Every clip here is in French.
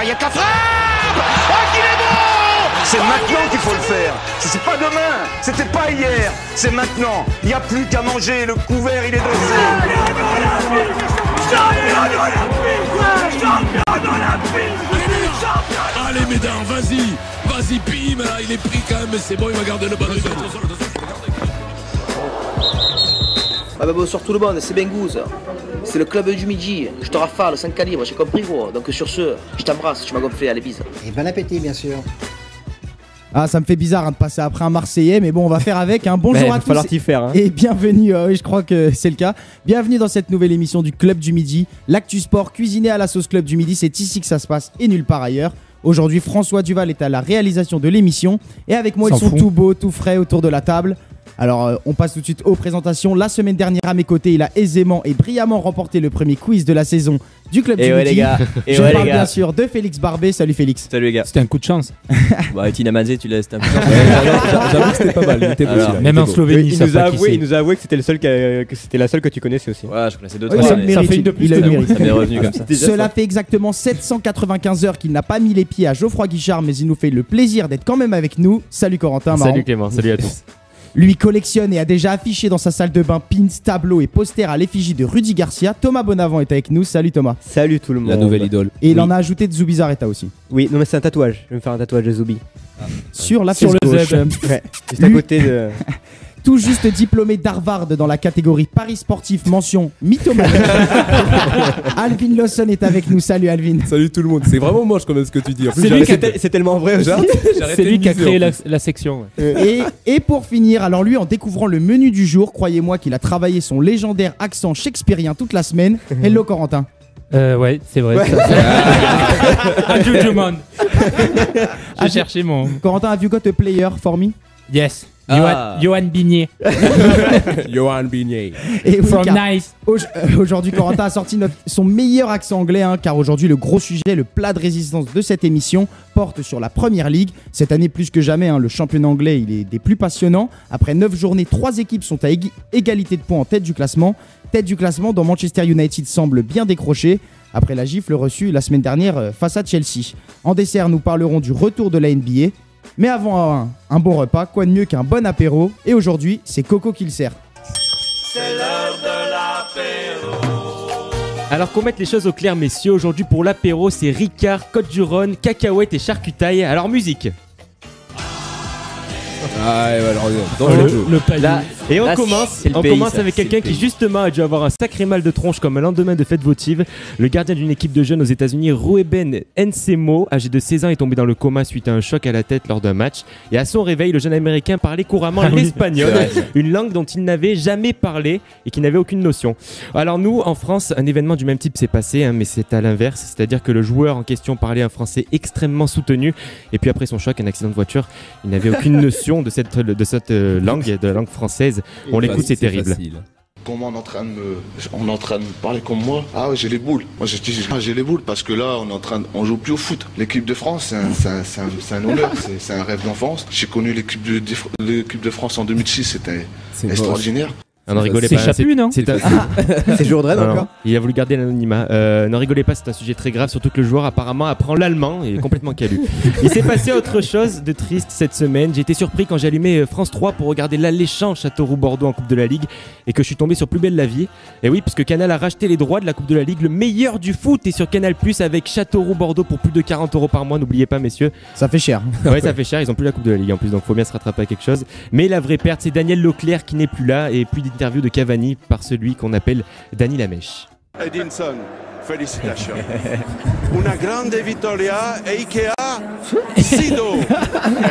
Payet la frappe. Oh, qu'il est bon! C'est maintenant qu'il faut le faire. C'est pas demain, c'était pas hier, c'est maintenant. Il n'y a plus qu'à manger, le couvert il est dressé. Allez mesdames, vas-y, bim, là, il est pris quand même, mais c'est bon, il va garder le ballon. Ah bah bonsoir tout le monde, c'est Bengouze. C'est le club du midi, je te rafale, 5 calibres, j'ai compris gros. Donc sur ce, je t'embrasse, tu m'as gonflé, allez bise. Et bon appétit bien sûr. Ah, ça me fait bizarre de passer après un Marseillais, mais bon, on va faire avec. Bonjour à tous. Falloir t'y faire. Et bienvenue, oui, je crois que c'est le cas. Bienvenue dans cette nouvelle émission du Club du Midi. L'actu sport cuisiné à la sauce Club du Midi, c'est ici que ça se passe et nulle part ailleurs. Aujourd'hui, François Duval est à la réalisation de l'émission. Et avec moi, ils sont tout beaux, tout frais autour de la table. Alors, on passe tout de suite aux présentations. La semaine dernière, à mes côtés, il a aisément et brillamment remporté le premier quiz de la saison du Club du Midi. Les gars. Je parle bien sûr de Félix Barbet. Salut Félix. Salut les gars. C'était un coup de chance. Bah, Tina Manzé, tu laisses un peu. J'avoue que c'était pas mal. Il était beau, Alors, même en Slovénie, il nous a avoué que c'était le seul que c'était la seule que tu connaissais aussi. Ouais, je connaissais deux Oui, trois. ça fait une de plus que nous. Ça m'est revenu comme ça. Cela fait exactement 795 heures qu'il n'a pas mis les pieds à Geoffroy Guichard, mais il nous fait le plaisir d'être quand même avec nous. Salut Corentin. Salut Clément, salut à tous. Lui collectionne et a déjà affiché dans sa salle de bain pins, tableaux et posters à l'effigie de Rudy Garcia. Thomas Bonavent est avec nous. Salut Thomas. Salut tout le monde. La nouvelle idole. Et il en a ajouté de Zubizarreta aussi. Oui, non mais c'est un tatouage. Je vais me faire un tatouage de Zoubi. Sur la Sur fesse le gauche. Z. Ouais, juste à côté de. Tout juste diplômé d'Harvard dans la catégorie Paris sportif, mention mythomanie. Alvin Lawson est avec nous. Salut Alvin. Salut tout le monde, c'est vraiment moche quand même ce que tu dis. En plus, C'est tellement vrai aussi. C'est lui qui a créé la section. Et pour finir, alors lui, en découvrant le menu du jour, croyez-moi qu'il a travaillé son légendaire accent shakespearien toute la semaine. Hello Corentin. Ouais, c'est vrai. Adieu, man. J'ai cherché mon. Corentin, have you got a player for me? Yes. Johan Bigné. Johan Bigné. Et oui, From car Nice. aujourd'hui, Corentin a sorti son meilleur accent anglais, car aujourd'hui, le gros sujet, le plat de résistance de cette émission, porte sur la Première Ligue. Cette année, plus que jamais, le championnat anglais, il est des plus passionnants. Après 9 journées, 3 équipes sont à égalité de points en tête du classement. Tête du classement dont Manchester United semble bien décroché après la gifle reçue la semaine dernière face à Chelsea. En dessert, nous parlerons du retour de la NBA. Mais avant un bon repas, quoi de mieux qu'un bon apéro? Et aujourd'hui, c'est Coco qui le sert. C'est l'heure de l'apéro. Alors qu'on mette les choses au clair, messieurs, aujourd'hui pour l'apéro, c'est Ricard, Côte-du-Rhône, cacahuètes et charcutaille. Alors musique. Ah ouais, alors dans le jeu. Le palier. Et on Là, commence c'est le pays, ça, avec c'est quelqu'un le qui pays. justement a dû avoir un sacré mal de tronche comme un lendemain de fête votive. Le gardien d'une équipe de jeunes aux États-Unis, Rueben Nsemo, âgé de 16 ans, est tombé dans le coma suite à un choc à la tête lors d'un match. Et à son réveil, le jeune américain parlait couramment l'espagnol, une langue dont il n'avait jamais parlé et qui n'avait aucune notion. Alors nous, en France, un événement du même type s'est passé, mais c'est à l'inverse, c'est-à-dire que le joueur en question parlait un français extrêmement soutenu. Et puis après son choc, un accident de voiture, il n'avait aucune notion de cette langue, de la langue française. On l'écoute, c'est terrible. Facile. Comment on est en train de me parler comme moi? Ah ouais, j'ai les boules. Moi je dis j'ai les boules parce que là on joue plus au foot. L'équipe de France c'est un honneur, c'est un rêve d'enfance. J'ai connu l'équipe de France en 2006, c'était extraordinaire. Non, rigolez C'est pas. Chapu, non? C'est Jourdain encore. Il a voulu garder l'anonymat. Ne rigolez pas, c'est un sujet très grave, surtout que le joueur apparemment apprend l'allemand et est complètement calu. Il s'est passé autre chose de triste cette semaine. J'ai été surpris quand j'ai allumé France 3 pour regarder l'alléchant Châteauroux-Bordeaux en Coupe de la Ligue et que je suis tombé sur Plus belle la vie. Et oui, parce que Canal a racheté les droits de la Coupe de la Ligue, le meilleur du foot est sur Canal Plus avec Châteauroux-Bordeaux pour plus de 40 € par mois. N'oubliez pas, messieurs. Ça fait cher. Ouais, ça fait cher. Ils ont plus la Coupe de la Ligue en plus, donc faut bien se rattraper à quelque chose. Mais la vraie perte, c'est Daniel Leclerc qui n'est plus là et plus d'interview de Cavani par celui qu'on appelle Dani Lamèche. Edinson, félicitations. Una grande vittoria e Ikea Sido.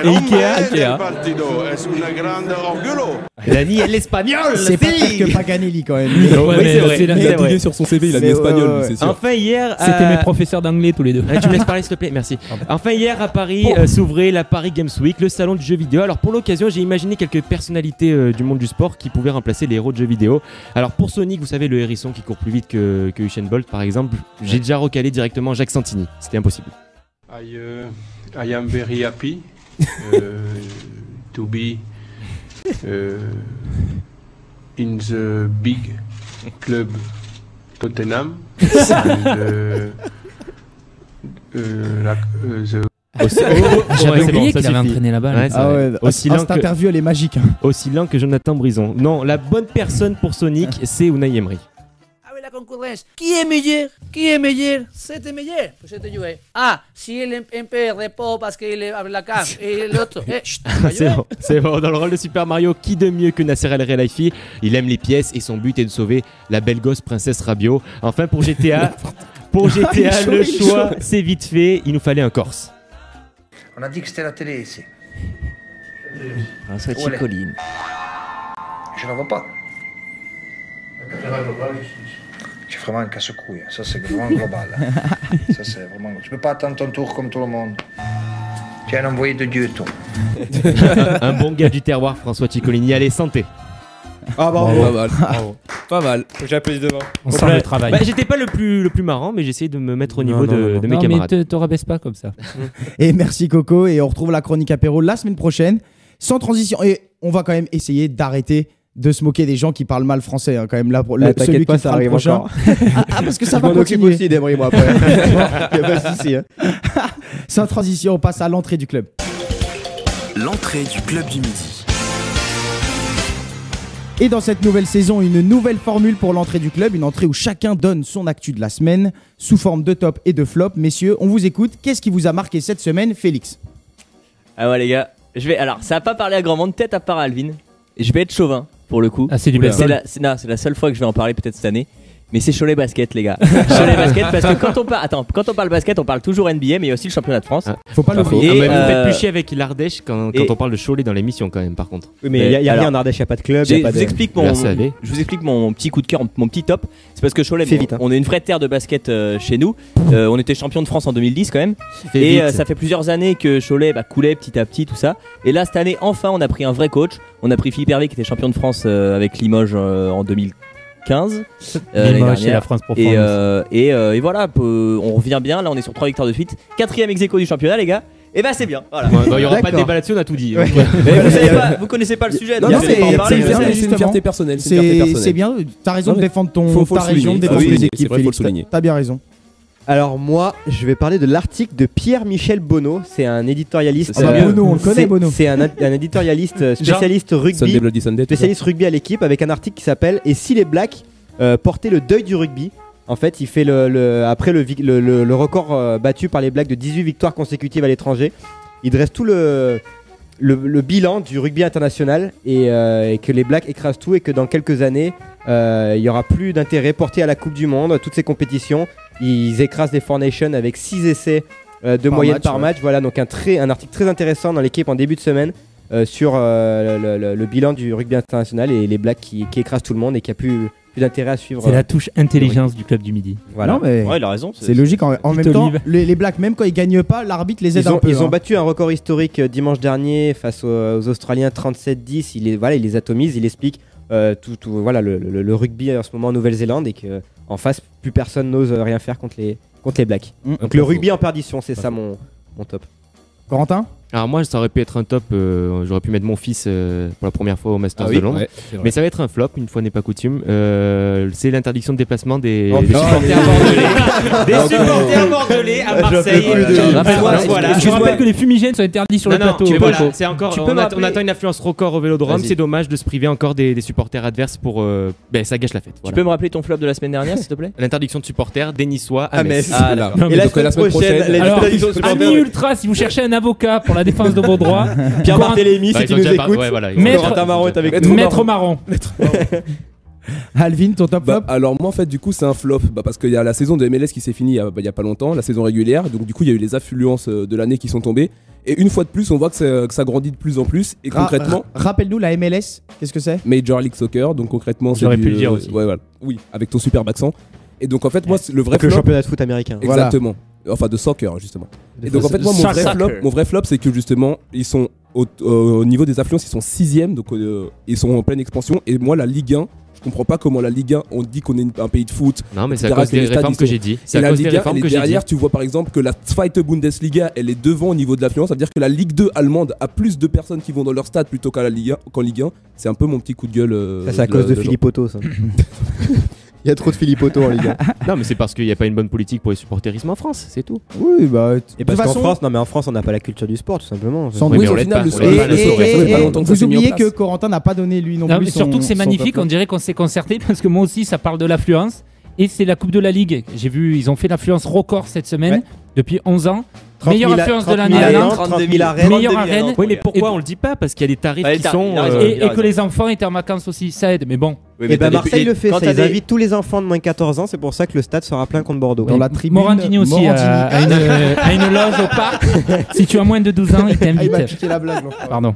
Ikea. Partido es una grande orgullo. Dani est l'espagnol. C'est pas pire que Paganelli quand même. Ouais, mais c'est Il a douillé sur son CV, il a mis espagnol, c'est sûr. Enfin hier, C'était mes professeurs d'anglais tous les deux. Tu me laisses parler s'il te plaît, merci. Enfin hier à Paris s'ouvrait la Paris Games Week, le salon du jeu vidéo. Alors pour l'occasion j'ai imaginé quelques personnalités du monde du sport qui pouvaient remplacer les héros de jeux vidéo. Alors pour Sonic, vous savez le hérisson qui court plus vite que Usain Bolt par exemple, j'ai déjà recalé directement Jacques Santini, c'était impossible. I am very happy to be in the big club Tottenham. And, J'avais oublié qu'il avait entraîné là-bas. Ouais, Ah ouais, aussi cette lent que, interview elle est magique. aussi lent que Jonathan Brison. Non, la bonne personne pour Sonic, c'est Unai Emery. Avec la concurrence, qui est meilleur? Qui est meilleur? C'était meilleur. C'était joué. Ah, si il est un peu repos parce qu'il est avec la cave et l'autre. C'est bon. Dans le rôle de Super Mario, qui de mieux que Nasser El Khelaifi? Il aime les pièces et son but est de sauver la belle gosse princesse Rabio. Enfin, pour GTA, le choix, c'est vite fait. Il nous fallait un Corse. On a dit que c'était la télé ici. François Cicolline. Je ne la vois pas. C'est vraiment un casse-couille. Ça, c'est vraiment global. Ça, c'est vraiment... Tu peux pas attendre ton tour comme tout le monde. Tu es un envoyé de Dieu, toi. Un bon gars du terroir, François Cicolini. Allez, santé. Ah bah Pas mal. Pas mal. j'applaudis devant. On sent le travail. Bah, j'étais pas le plus marrant, mais j'ai essayé de me mettre au niveau Non, de mes Non, mais camarades. te rabaisse pas comme ça. Et merci Coco, et on retrouve la chronique apéro la semaine prochaine, sans transition. Et on va quand même essayer d'arrêter de se moquer des gens qui parlent mal français, hein, quand même là pour T'inquiète pas, ça fera le arrive prochain. encore. Parce que ça Je va m'en occupe continuer. aussi, débrouille-moi après. Y a pas de souci. Hein. Sans transition, on passe à l'entrée du club. L'entrée du club du midi. Et dans cette nouvelle saison, une nouvelle formule pour l'entrée du club, une entrée où chacun donne son actu de la semaine sous forme de top et de flop. Messieurs, on vous écoute. Qu'est-ce qui vous a marqué cette semaine, Félix? Ah ouais les gars, alors ça a pas parlé à grand monde, peut-être à part à Alvin. Et je vais être chauvin pour le coup. Ah, c'est du c'est baseball. c'est la seule fois que je vais en parler peut-être cette année. Mais c'est Cholet Basket les gars. Cholet Basket parce que quand on parle basket, on parle toujours NBA mais il y a aussi le championnat de France. Faut pas Vous l'oublier. faites plus chier avec l'Ardèche quand on parle de Cholet dans l'émission quand même par contre. Oui, mais il y a rien en Ardèche, il y a pas de club. Je vous explique Allez. mon petit coup de cœur, mon petit top. C'est parce que Cholet, Fais vite, hein. on est une vraie terre de basket chez nous. On était champion de France en 2010 quand même. Fais Et vite. ça fait plusieurs années que Cholet coulait petit à petit tout ça. Et là cette année enfin on a pris un vrai coach. On a pris Philippe Hervé qui était champion de France avec Limoges en 2015. l'année Limoges, c'est dernière. la France profonde. Et voilà, on revient bien. Là on est sur 3 victoires de suite. 4ème ex-aequo du championnat les gars. Et bah c'est bien. Voilà. Ouais, il y aura pas de D'accord. débat là-dessus, on a tout dit. Ouais. Mais vous connaissez pas le sujet. Non, donc non, vous allez mais pas en parler, c'est vous bien, allez- C'est une justement. fierté personnelle. C'est une fierté personnelle. C'est bien, t'as raison Non, de mais défendre faut ta le région, souligner. de défendre Ah oui, les c'est équipes, vrai, faut le Félix. souligner. T'as bien raison. Alors moi, je vais parler de l'article de Pierre-Michel Bonneau. C'est un éditorialiste. Ah bah, Bono, on le connaît, Bono. C'est un éditorialiste spécialiste Sunday rugby. Bloody Sunday. tout ça. Spécialiste rugby à l'équipe avec un article qui s'appelle Et si les Blacks portaient le deuil du rugby. En fait, il fait après le record battu par les Blacks de 18 victoires consécutives à l'étranger. Il dresse tout le bilan du rugby international et que les Blacks écrasent tout et que dans quelques années, il y aura plus d'intérêt porté à la Coupe du Monde, toutes ces compétitions. Ils écrasent les Four Nations avec 6 essais de moyenne par match. Voilà, donc un article très intéressant dans l'équipe en début de semaine sur le bilan du rugby international et les Blacks qui écrasent tout le monde et qui a plus d'intérêt à suivre. C'est la touche intelligence du club du midi. Voilà. Non, mais Ouais, il a raison. c'est logique. En même Petite temps, olive. les Blacks, même quand ils gagnent pas, l'arbitre les aide un peu. Ils ont hein. battu un record historique dimanche dernier face aux Australiens 37-10. Il les atomise, il explique le rugby en ce moment en Nouvelle-Zélande et qu'en face, plus personne n'ose rien faire contre les Blacks. Donc le rugby en perdition, c'est ça mon top. Corentin? Alors moi ça aurait pu être un top, j'aurais pu mettre mon fils pour la première fois au Masters Ah oui, de Londres, ouais, c'est vrai. mais ça va être un flop, une fois n'est pas coutume. C'est l'interdiction de déplacement des Oh, putain. supporters bordelais. Des supporters bordelais à Marseille. Je rappelle que les fumigènes sont interdits sur le plateau. mais voilà, c'est encore, Tu peux on m'appeler- attend une affluence record au Vélodrome, Vas-y. c'est dommage de se priver encore des supporters adverses pour... ça gâche la fête. Tu peux me rappeler ton flop de la semaine dernière s'il te plaît? L'interdiction de supporters des Niçois à À Metz. Metz. Ah, Voilà. Non, mais Et la donc, la semaine prochaine, Alors, l'interdiction de supporters. Amis Ultra, si vous cherchez un avocat pour la défense de vos droits, Pierre Corentin- Barthélémy, Bah, si ils tu ont nous déjà par- écoutes. ouais, voilà, Maître- Corentin Marron est avec Maître nous. Maître Marron. Alvin, ton top flop? Alors moi en fait du coup c'est un flop parce qu'il y a la saison de MLS qui s'est finie il y a pas longtemps, la saison régulière, donc du coup il y a eu les affluences de l'année qui sont tombées et une fois de plus on voit que ça grandit de plus en plus et concrètement Rappelle-nous la MLS, qu'est-ce que c'est? Major League Soccer, donc concrètement J'aurais du, pu le dire aussi. ouais, voilà. Oui, avec ton superbe accent. Et donc en fait moi c'est le vrai Donc le flop, championnat de foot américain. Voilà. exactement. Enfin de soccer justement. Des Et donc en fait moi mon vrai flop c'est que justement ils sont au niveau des affluences ils sont 6ème, donc ils sont en pleine expansion et moi la Ligue 1 je comprends pas comment la Ligue 1 on dit qu'on est un pays de foot. Non mais c'est à etc., cause que les des stades, réformes ils que sont- j'ai dit. Et C'est à la cause des Ligue 1 réformes elle que est j'ai dit. derrière, tu vois par exemple que la Zweite Bundesliga elle est devant au niveau de l'affluence, ça veut dire que la Ligue 2 allemande a plus de personnes qui vont dans leur stade plutôt qu'en Ligue 1. C'est un peu mon petit coup de gueule. Ça, c'est à cause de Philippe Otto, ça. Il y a trop de Philippe Otto en Ligue 1. Non, mais c'est parce qu'il n'y a pas une bonne politique pour les supporterisme en France, c'est tout. Oui, bah. Et parce qu'en France, en France, on n'a pas la culture du sport, tout simplement. Sans Oui, doute. mais au final, Et vous oubliez que Corentin n'a pas donné lui non Non, plus. mais surtout que c'est magnifique, on dirait qu'on s'est concerté parce que moi aussi ça parle de l'affluence et c'est la Coupe de la Ligue. J'ai vu, ils ont fait l'affluence record cette semaine depuis 11 ans. Meilleure affluence de l'année à Nantes, 30 000 arènes. meilleure arène. Oui, mais pourquoi on le dit pas? Parce qu'il y a des tarifs qui sont. Et que les enfants étaient en vacances aussi, ça aide, mais bon. Et ben Marseille le fait, ils invitent tous les enfants de moins de 14 ans, c'est pour ça que le stade sera plein contre Bordeaux. Dans la tribune. Morandini aussi a une loge au parc. Si tu as moins de 12 ans, il t'invite. Il m'a piqué la blague. Pardon.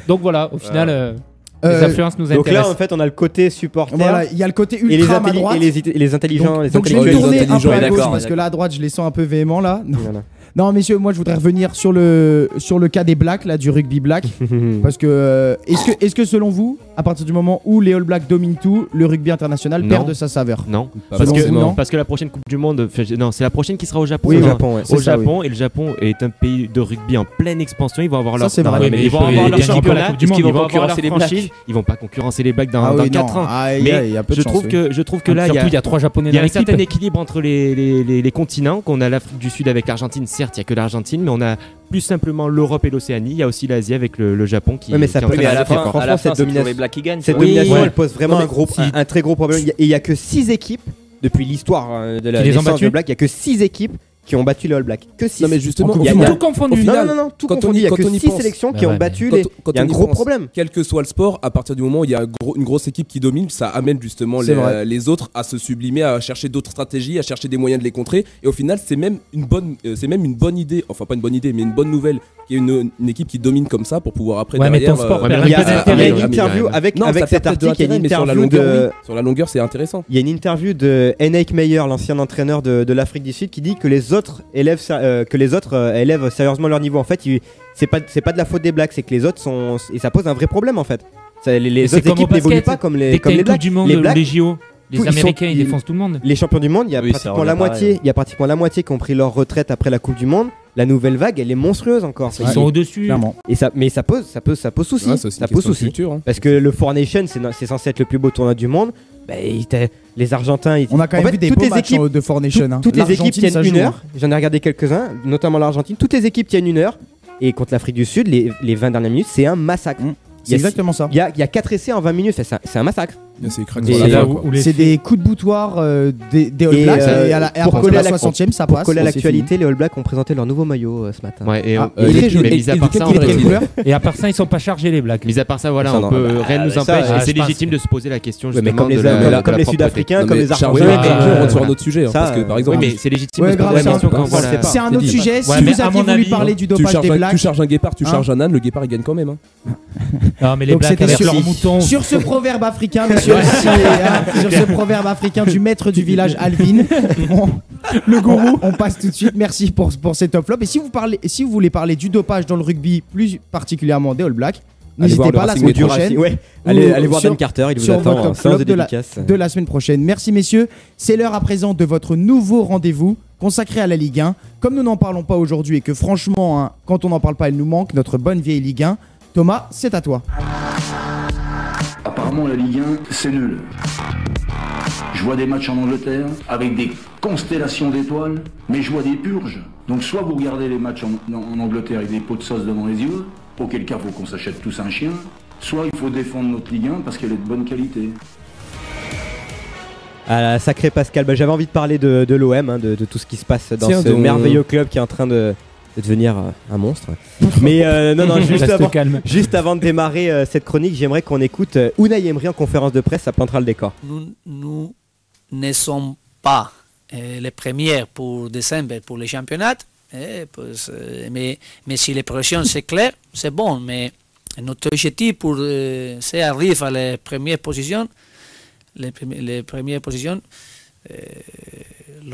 Donc voilà, au final. Les affluences nous intéressent. Donc là, en fait, on a le côté supporter. Voilà, il y a le côté ultra à droite. Et les intelligents, donc je vais tourner un peu à gauche parce que là à droite, je les sens un peu véhéments là. Non, messieurs, moi je voudrais revenir sur le cas des Blacks, là, du rugby Black. Parce que, est-ce que selon vous, à partir du moment où les All Blacks dominent tout, le rugby international perd de sa saveur? Non, parce que la prochaine Coupe du Monde, non, c'est la prochaine qui sera au Japon. Oui, au Japon, ouais, au Japon, et le Japon est un pays de rugby en pleine expansion. Ils vont avoir leur, ils vont avoir leur championnat, ils vont concurrencer les Blacks. Ils vont pas concurrencer les Blacks dans 4 ans. Mais je trouve que là, il y a 3 Japonais. Il y a un certain équilibre entre les continents. Qu'on a l'Afrique du Sud avec l'Argentine, certes, il y a que l'Argentine, mais on a plus simplement l'Europe et l'Océanie. Il y a aussi l'Asie avec le Japon qui. Mais ça peut. À la fin, cette domination, elle pose vraiment un très gros problème. Et il y a que 6 équipes depuis l'histoire de la naissance de Black. Il y a que 6 équipes qui ont battu les All Blacks. Que 6. Non, mais justement, il y a tout confondu. Non, tout confondu. Il y a que 6 sélections qui ont battu les. Il y a un gros problème. Quel que soit le sport, à partir du moment où il y a une grosse équipe qui domine, ça amène justement les autres à se sublimer, à chercher d'autres stratégies, à chercher des moyens de les contrer. Et au final, c'est même une bonne idée, enfin pas une bonne idée, mais une bonne nouvelle qu'il y ait une équipe qui domine comme ça pour pouvoir après derrière. Mais ton sport, il y a une interview avec cet article. Il y a une interview sur la longueur, c'est intéressant. Il y a une interview de Henrik Meyer, l'ancien entraîneur de l'Afrique du Sud, qui dit que les autres élèves sérieusement leur niveau. En fait, c'est pas de la faute des Blacks, c'est que les autres sont, et ça pose un vrai problème en fait. Les autres équipes n'évoluent pas comme les Blacks. Les Blacks, les JO. Les Américains, ils défoncent tout le monde. Les champions du monde, il y a pratiquement la moitié. Il y a pratiquement la moitié qui ont pris leur retraite après la Coupe du Monde. La nouvelle vague, elle est monstrueuse encore. Ils sont au-dessus. Clairement. Mais ça pose souci. Ça pose souci. Parce que le Four Nations, c'est censé être le plus beau tournoi du monde. Les Argentins, on a quand même vu des beaux matchs de Four Nations. Toutes les équipes tiennent 1 heure. J'en ai regardé quelques-uns, notamment l'Argentine. Toutes les équipes tiennent 1 heure. Et contre l'Afrique du Sud, les 20 dernières minutes, c'est un massacre. C'est exactement ça. Il y a 4 essais en 20 minutes, c'est un massacre. C'est des coups de boutoir des All Blacks et à partir de la 60e ça passe. Pour coller à l'actualité, les All Blacks ont présenté leur nouveau maillot ce matin. Ouais, et à part ça, ils sont pas chargés les Blacks. Mis à part ça, voilà, on peut rien nous empêche. C'est légitime de se poser la question justement comme les Sud-Africains, comme les Argentins. On rentre sur un autre sujet parce que par exemple, mais c'est légitime de se poser la question. C'est un autre sujet. Si vous aviez voulu parler du dopage des Blacks, tu charges un guépard, tu charges un âne, le guépard il gagne quand même. Non mais les Blacks avec leurs moutons. Sur ce proverbe africain, messieurs, sur ce proverbe africain du maître du village Alvin, le gourou, on passe tout de suite. Merci pour ces top flops. Et si vous voulez parler du dopage dans le rugby, plus particulièrement des All Blacks, n'hésitez pas la semaine prochaine. Allez voir Dan Carter, il vous attend sans dédicace de la semaine prochaine. Merci messieurs, c'est l'heure à présent de votre nouveau rendez-vous consacré à la Ligue 1. Comme nous n'en parlons pas aujourd'hui et que franchement, quand on n'en parle pas, elle nous manque, notre bonne vieille Ligue 1. Thomas, c'est à toi. Apparemment, la Ligue 1, c'est nul. Je vois des matchs en Angleterre avec des constellations d'étoiles, mais je vois des purges. Donc soit vous regardez les matchs en Angleterre avec des pots de sauce devant les yeux, auquel cas il faut qu'on s'achète tous un chien, soit il faut défendre notre Ligue 1 parce qu'elle est de bonne qualité. Ah, sacré Pascal, j'avais envie de parler de l'OM, de tout ce qui se passe dans ce merveilleux club qui est en train de devenir un monstre. Mais juste avant de démarrer cette chronique, j'aimerais qu'on écoute Unai Emery en conférence de presse, ça plantera le décor. Nous ne sommes pas les premiers pour décembre pour les championnats, mais si les projections c'est clair, c'est bon, mais notre objectif pour c'est arriver à les premières positions, le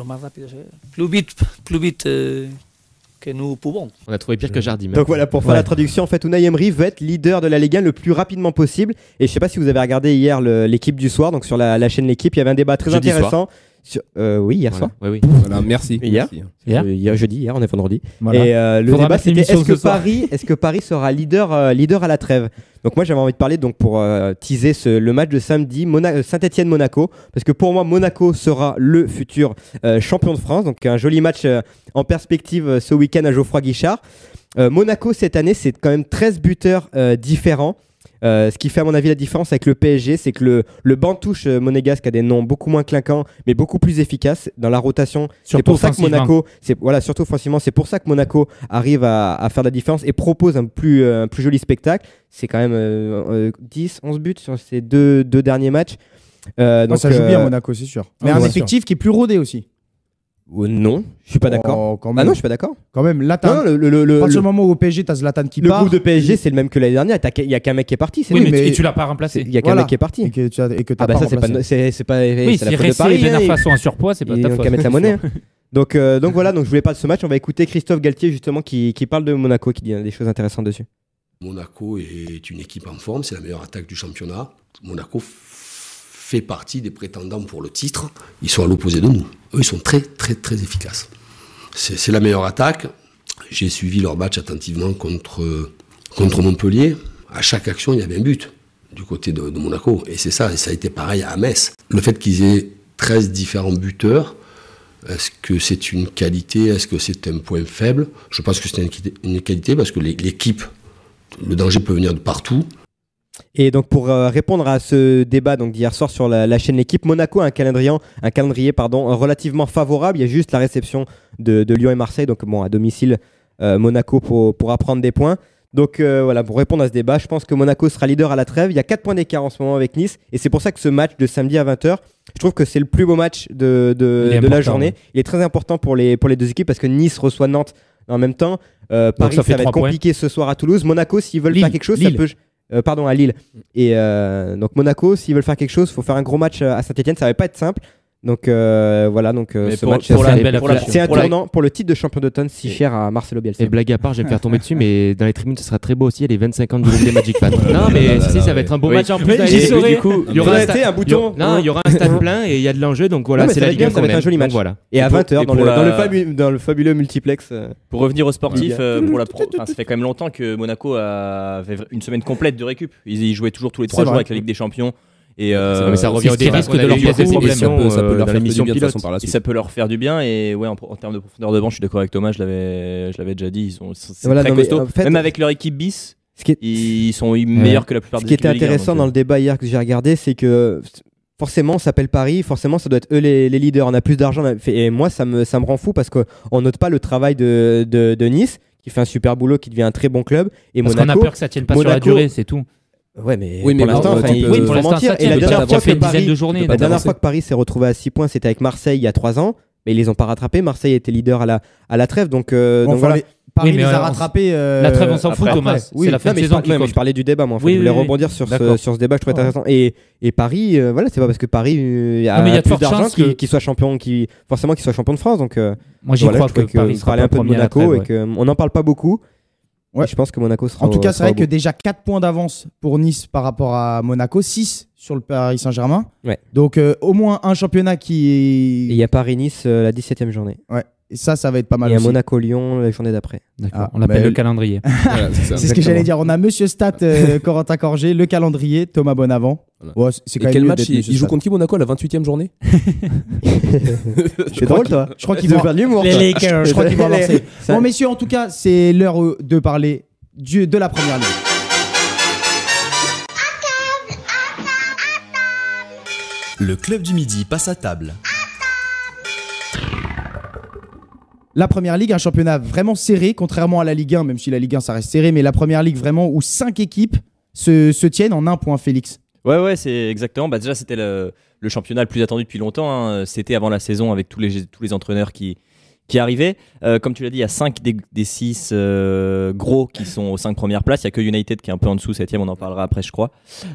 más rápido, plus vite que nous pouvons. On a trouvé pire que Jardim. Donc voilà, pour faire la traduction, en fait, Unai Emery veut être leader de la Ligue 1 le plus rapidement possible. Et je sais pas si vous avez regardé hier l'équipe du soir, donc sur la chaîne L'équipe, il y avait un débat très intéressant. Oui, hier soir. Oui. Voilà, merci. Hier, on est vendredi. Voilà. Et le débat c'était est-ce que Paris sera leader à la trêve. Donc moi j'avais envie de parler donc pour teaser le match de samedi Saint-Étienne-Monaco, parce que pour moi Monaco sera le futur champion de France. Donc un joli match en perspective ce week-end à Geoffroy Guichard. Monaco cette année c'est quand même 13 buteurs différents. Ce qui fait à mon avis la différence avec le PSG, c'est que le banc de touche monégasque a des noms beaucoup moins clinquants mais beaucoup plus efficaces dans la rotation. C'est pour ça que Monaco, surtout offensivement, c'est pour ça que Monaco arrive à faire la différence et propose un plus joli spectacle. C'est quand même 10-11 buts sur ces deux derniers matchs. Donc, ça joue bien Monaco, c'est sûr. Mais un effectif qui est plus rodé aussi. Non, je suis pas d'accord. Ah non, je suis pas d'accord. Quand même, là, à partir du moment où au PSG, t'as Zlatan qui part. Le groupe de PSG, c'est le même que l'année dernière. Il y a qu'un mec qui est parti. Oui, mais tu l'as pas remplacé. Il y a qu'un mec qui est parti. Et que t'as pas remplacé. C'est pas. Oui, c'est la faute de Paris. Ben Arfa sont en surpoids, c'est pas ta faute. Qu'à mettre la monnaie. Donc voilà. Donc je voulais parler de ce match. On va écouter Christophe Galtier justement qui parle de Monaco, qui dit des choses intéressantes dessus. Monaco est une équipe en forme. C'est la meilleure attaque du championnat. Monaco fait partie des prétendants pour le titre. Ils sont à l'opposé de nous. Eux, ils sont très, très, très efficaces. C'est la meilleure attaque. J'ai suivi leur match attentivement contre Montpellier. À chaque action, il y avait un but du côté de Monaco. Et c'est ça. Et ça a été pareil à Metz. Le fait qu'ils aient 13 différents buteurs, est-ce que c'est une qualité? Est-ce que c'est un point faible? Je pense que c'est une qualité parce que l'équipe, le danger peut venir de partout. Et donc pour répondre à ce débat d'hier soir sur la chaîne L'équipe, Monaco a un calendrier relativement favorable. Il y a juste la réception de Lyon et Marseille. Donc bon, à domicile, Monaco pourra prendre des points. Donc voilà, pour répondre à ce débat, je pense que Monaco sera leader à la trêve. Il y a 4 points d'écart en ce moment avec Nice. Et c'est pour ça que ce match de samedi à 20h, je trouve que c'est le plus beau match de la journée. Il est très important pour les deux équipes parce que Nice reçoit Nantes en même temps. Paris, ça va être compliqué ce soir à Toulouse. Monaco, s'ils veulent faire quelque chose, ça peut... à Lille. Et donc Monaco, s'ils veulent faire quelque chose, il faut faire un gros match à Saint-Etienne. Ça va pas être simple. Donc voilà, ce match c'est un tournant pour le titre de champion d'automne si cher à Marcelo Bielsa. Et blague à part, je vais me faire tomber dessus, mais dans les tribunes, ce sera très beau aussi. Il y a les 25 ans du groupe des Magic Fans. Non, mais ça va être un beau match en plus. Du coup, il y aura un bouton. Non, il y aura un stade plein et il y a de l'enjeu. Donc voilà, c'est la Ligue 1. Ça va être un joli match. Et à 20h dans le fabuleux multiplex. Pour revenir au sportif, ça fait quand même longtemps que Monaco avait une semaine complète de récup. Ils jouaient toujours tous les 3 jours avec la Ligue des Champions. Et mais ça revient au débat de leur poser des problèmes. Ça peut leur faire du bien de toute façon par la suite. Et ça peut leur faire du bien. Et ouais, en termes de profondeur de banc, je suis d'accord avec Thomas. Je l'avais déjà dit. C'est très costaud. En fait, même avec leur équipe bis, ils sont meilleurs que la plupart des équipes. Ce qui était intéressant dans le débat hier que j'ai regardé, c'est que forcément, on s'appelle Paris. Forcément, ça doit être eux les leaders. On a plus d'argent. Et moi, ça me rend fou parce qu'on note pas le travail de Nice, qui fait un super boulot, qui devient un très bon club. Et parce qu'on a peur que ça tienne pas sur la durée, c'est tout. Ouais, mais pour l'instant, il faut mentir. Et la dernière fois que Paris s'est retrouvé à 6 points, c'était avec Marseille il y a 3 ans, mais ils les ont pas rattrapés. Marseille était leader à la trève, donc voilà. Paris les a rattrapés. La trêve, on s'en fout, Thomas. C'est la fin de saison qui compte. Je parlais du débat, moi. Je voulais rebondir sur ce débat, je trouvais intéressant. Et Paris, voilà, c'est pas parce que Paris a plus d'argent qu'il soit champion, forcément qu'il soit champion de France. Donc moi, j'y crois que Paris sera un peu de Monaco et qu'on n'en parle pas beaucoup. Ouais. Je pense que Monaco sera. En tout cas, c'est vrai que déjà 4 points d'avance pour Nice par rapport à Monaco, 6 sur le Paris Saint-Germain. Ouais. Donc au moins un championnat qui est. Et il y a Paris-Nice la 17e journée. Ouais. Et ça va être pas mal. Il y a Monaco-Lyon la journée d'après. D'accord. On l'appelle le calendrier. Voilà, c'est ce que j'allais dire. On a Monsieur Stat, Corentin Corgé, le calendrier, Thomas Bonavent. Voilà. Ouais, c'est quand même quel match il joue contre qui Monaco à la 28e journée? C'est drôle, toi. Je crois qu'ils vont faire de l'humour. Les Lakers. Je crois qu'ils vont avancer. Bon, messieurs, en tout cas, c'est l'heure de parler de la première ligue. Le club du midi passe à table. La première ligue, un championnat vraiment serré, contrairement à la Ligue 1, même si la Ligue 1 ça reste serré, mais la première ligue vraiment où 5 équipes se tiennent en un point, Félix. Ouais, c'est exactement. Déjà, c'était le championnat le plus attendu depuis longtemps. Hein. C'était avant la saison avec tous les entraîneurs qui arrivaient. Comme tu l'as dit, il y a 5 des 6 gros qui sont aux 5 premières places. Il n'y a que United qui est un peu en dessous, 7e, on en parlera après, je crois.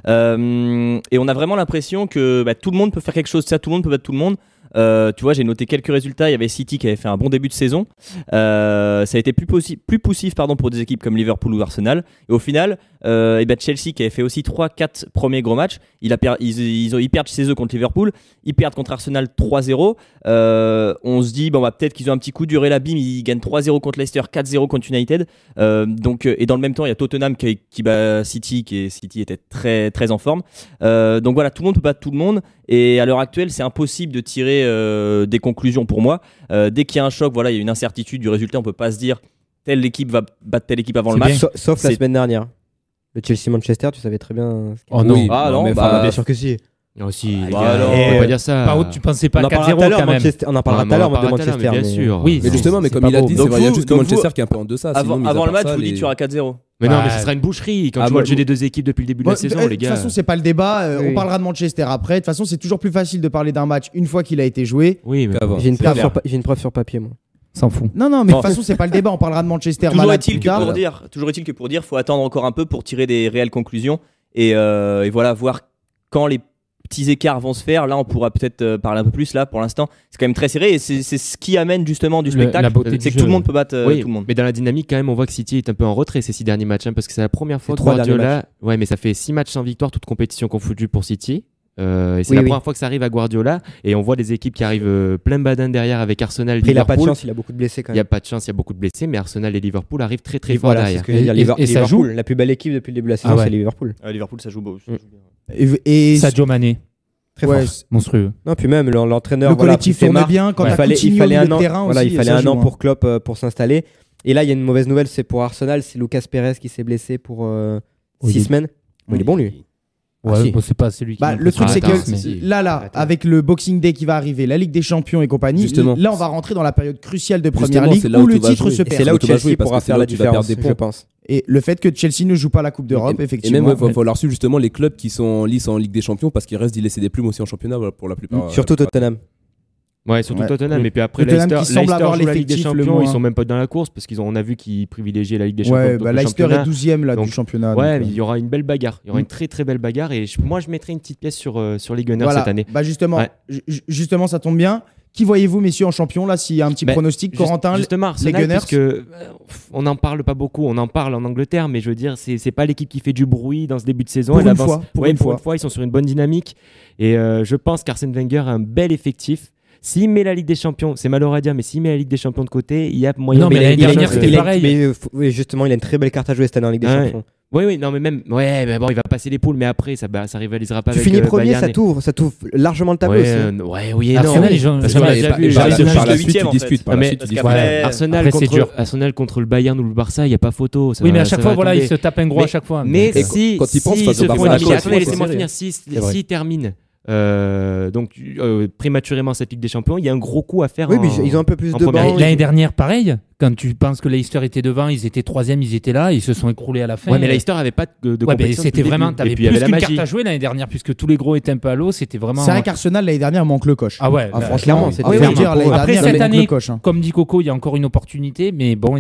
Et on a vraiment l'impression que tout le monde peut faire quelque chose, tout le monde peut battre tout le monde. Tu vois, j'ai noté quelques résultats. Il y avait City qui avait fait un bon début de saison. Ça a été plus poussif pour des équipes comme Liverpool ou Arsenal. Et au final, Chelsea qui avait fait aussi 3-4 premiers gros matchs, ils perdent chez eux contre Liverpool, ils perdent contre Arsenal 3-0. On se dit peut-être qu'ils ont un petit coup dur et l'abîme, ils gagnent 3-0 contre Leicester, 4-0 contre United. Et dans le même temps, il y a Tottenham qui bat City, City était très très en forme. Donc voilà, tout le monde peut battre tout le monde. Et à l'heure actuelle, c'est impossible de tirer des conclusions pour moi. Dès qu'il y a un choc, il y a une incertitude du résultat. On peut pas se dire telle équipe va battre telle équipe avant le match. Sauf la semaine dernière. Le Chelsea-Manchester, tu savais très bien. Oh non, bien sûr que si. Non, si, on peut pas dire ça. Par contre, tu pensais pas 4-0 quand même. On en parlera tout à l'heure de Manchester. Bien sûr. Oui, mais justement, comme il a dit, il y a juste que Manchester qui est un peu en deçà. Avant le match, vous dites tu auras 4-0. Mais non, mais ce sera une boucherie quand tu vois le jeu des deux équipes depuis le début de la saison, les gars. De toute façon, c'est pas le débat. On parlera de Manchester après. De toute façon, c'est toujours plus facile de parler d'un match une fois qu'il a été joué. Oui, mais j'ai une preuve sur papier, moi. S'en fout. Non, mais de toute façon, c'est pas le débat. On parlera de Manchester. Toujours est-il que pour dire, faut attendre encore un peu pour tirer des réelles conclusions et voilà, voir quand les petits écarts vont se faire. Là, on pourra peut-être parler un peu plus. Là, pour l'instant, c'est quand même très serré et c'est ce qui amène justement du spectacle. C'est que tout le monde peut battre tout le monde. Mais dans la dynamique, quand même, on voit que City est un peu en retrait ces 6 derniers matchs, parce que c'est la première fois que Guardiola. Ouais, mais ça fait 6 matchs sans victoire, toutes compétitions confondues pour City. Et c'est la première fois que ça arrive à Guardiola, et on voit des équipes qui arrivent plein badin derrière avec Arsenal, Liverpool. Il a pas de chance, il a beaucoup de blessés quand même. Il y a pas de chance, il y a beaucoup de blessés, mais Arsenal et Liverpool arrivent très très fort derrière. Et ça joue. La plus belle équipe depuis le début de la saison, c'est Liverpool. Liverpool, ça joue beau. Et Sadio Mané. Très fort. Monstrueux. Non, puis même l'entraîneur. Le collectif tourne bien. Quand il fallait un an. Il fallait un an pour Klopp pour s'installer. Et là, il y a une mauvaise nouvelle, c'est pour Arsenal, c'est Lucas Perez qui s'est blessé pour 6 semaines. Il est bon lui. Ouais, c'est pas celui qui. Le truc, c'est que là, avec le Boxing Day qui va arriver, la Ligue des Champions et compagnie, là, on va rentrer dans la période cruciale de Première Ligue où le titre se perd. C'est là où Chelsea pourra faire la différence, je pense. Et le fait que Chelsea ne joue pas la Coupe d'Europe, effectivement. Et même, il va falloir suivre justement les clubs qui sont en lice en Ligue des Champions parce qu'il reste d'y laisser des plumes aussi en championnat pour la plupart. Surtout Tottenham. Ouais, surtout Tottenham. Et puis après, Leicester joue la Ligue des Champions, ils sont même pas dans la course parce qu'on a vu qu'ils privilégiaient la Ligue des Champions. Ouais, Leicester est 12e là, du championnat. Ouais, il y aura une belle bagarre. Il y aura une très très belle bagarre. Et moi, je mettrais une petite pièce sur les Gunners cette année. Justement, ça tombe bien. Qui voyez-vous, messieurs, en champion là? S'il y a un petit pronostic, Corentin, justement, les Gunners. Parce que on n'en parle pas beaucoup. On en parle en Angleterre, mais je veux dire, c'est pas l'équipe qui fait du bruit dans ce début de saison. Pour une fois, ils sont sur une bonne dynamique. Et je pense qu'Arsène Wenger a un bel effectif. S'il met la Ligue des Champions, c'est malheureux à dire, mais s'il met la Ligue des Champions de côté, il y a moyen. Non, mais l'année dernière, c'était pareil. Mais justement, il a une très belle carte à jouer cette année en Ligue des Champions. Oui, non, mais même. Ouais, mais bon, il va passer les poules, mais après, ça rivalisera pas avec. Tu finis premier, ça t'ouvre largement le tableau aussi. Oui, Arsenal, Arsenal contre le Bayern ou le Barça, il n'y a pas photo. Oui, mais à chaque fois, voilà, il se tape un gros à chaque fois. Mais si. Quand il pense face au Barça, laissez-moi finir. S'il termine. Prématurément cette Ligue des Champions, il y a un gros coup à faire. Oui, mais ils ont un peu plus de bancs. L'année dernière, pareil. Quand tu penses que Leicester était devant, ils étaient 3e, ils étaient là, ils se sont écroulés à la fin. Ouais, mais Leicester avait pas de compétition. C'était vraiment, t'avais plus qu'une carte à jouer l'année dernière, puisque tous les gros étaient un peu à l'eau. C'était vraiment. C'est vrai qu'Arsenal l'année dernière manque le coach. Ah ouais. Franchement, après cette année, comme dit Coco, il y a encore une opportunité, mais bon.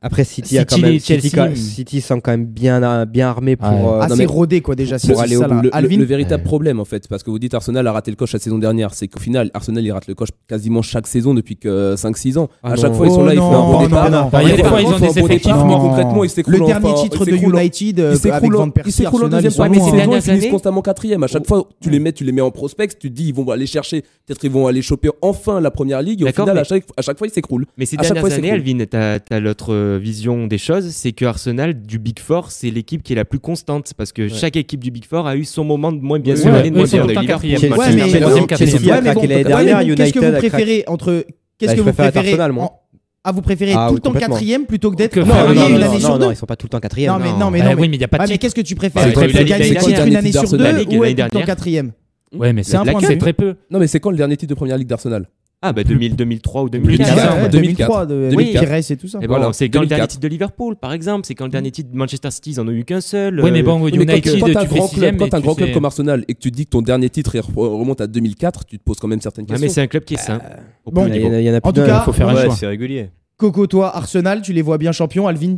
Après City a quand même City sont quand même bien armés pour assez rodés quoi déjà. Pour aller au bout. Le véritable problème en fait, parce que vous dites Arsenal a raté le coach la saison dernière, c'est qu'au final Arsenal il rate le coach quasiment chaque saison depuis que 5-6 ans. À chaque fois ils sont là, ils font un bon départ. Il y a des fois, ils ont des effectifs, mais concrètement, ils s'écroulent. Le dernier titre de United avec Van Persie, Arsenal, ils finissent constamment 4e. À chaque fois, tu les mets en prospect, tu te dis, ils vont aller chercher, peut-être ils vont aller choper enfin la première ligue. Et au final, à chaque fois, ils s'écroulent. Mais ces dernières années, Alvin, t'as l'autre vision des choses, c'est que Arsenal, du Big Four, c'est l'équipe qui est la plus constante. Parce que chaque équipe du Big Four a eu son moment de moins bien sûr. Qu'est-ce que vous préférez vous préférez tout le temps 4e plutôt que d'être une année sur deux? Non, ils sont pas tout le temps 4e. Non, mais il y a pas de. Mais qu'est-ce que tu préfères? Gagner une année sur deux ou être tout le temps 4e? Ouais, mais c'est un point, c'est très peu. Non, mais c'est quand le dernier titre de Première Ligue d'Arsenal? Ah, 2003 ou 2004. 2003 de Pires et tout ça. Et voilà, c'est quand le dernier titre de Liverpool, par exemple. C'est quand le dernier titre de Manchester City, ils en ont eu qu'un seul. Oui, mais bon, United, quand t'as un grand club comme Arsenal et que tu dis que ton dernier titre remonte à 2004, tu te poses quand même certaines questions. Mais c'est un club qui est sain. Bon, il y en a en tout cas, il faut faire un choix. C'est régulier. Coco, toi, Arsenal, tu les vois bien champions, Alvin?